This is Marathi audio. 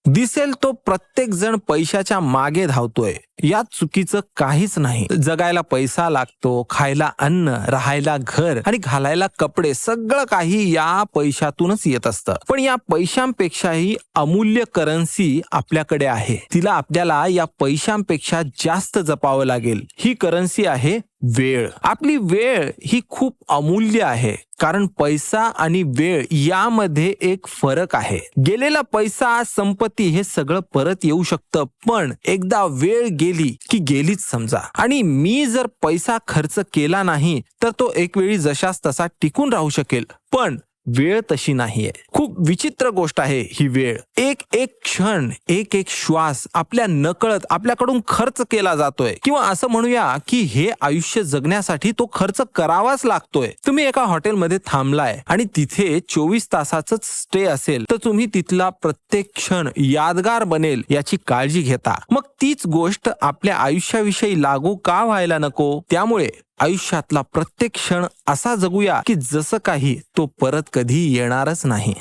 दिसेल तो प्रत्येक जण पैशाच्या मागे धावतोय, यात चुकीचं काहीच नाही. जगायला पैसा लागतो, खायला अन्न, राहायला घर आणि घालायला कपडे, सगळं काही या पैशातूनच येत असतं. पण या पैशांपेक्षाही अमूल्य करन्सी आपल्याकडे आहे. तिला आपल्याला या पैशांपेक्षा जास्त जपावं लागेल. ही करन्सी आहे वेळ. आपली वेळ ही खूप अमूल्य आहे, कारण पैसा आणि वेळ यामध्ये एक फरक आहे. गेलेला पैसा, संपत्ती हे सगळं परत येऊ शकतं, पण एकदा वेळ गेली की गेलीच समजा. आणि मी जर पैसा खर्च केला नाही तर तो एक वेळी जशास तसा टिकून राहू शकेल, पण वेळ तशी नाहीये. खूप विचित्र गोष्ट आहे ही वेळ. एक एक क्षण, एक एक श्वास आपल्या नकळत आपल्याकडून खर्च केला जातोय, किंवा असं म्हणूया की हे आयुष्य जगण्यासाठी तो खर्च करावाच लागतोय. तुम्ही एका हॉटेलमध्ये थांबलाय आणि तिथे 24 तासाच स्टे असेल, तर तुम्ही तिथला प्रत्येक क्षण यादगार बनेल याची काळजी घेता. मग तीच गोष्ट आपल्या आयुष्याविषयी लागू का व्हायला नको? त्यामुळे आयुष्यातला प्रत्येक क्षण असा जगूया की जसं काही तो परत कधी येणारच नाही.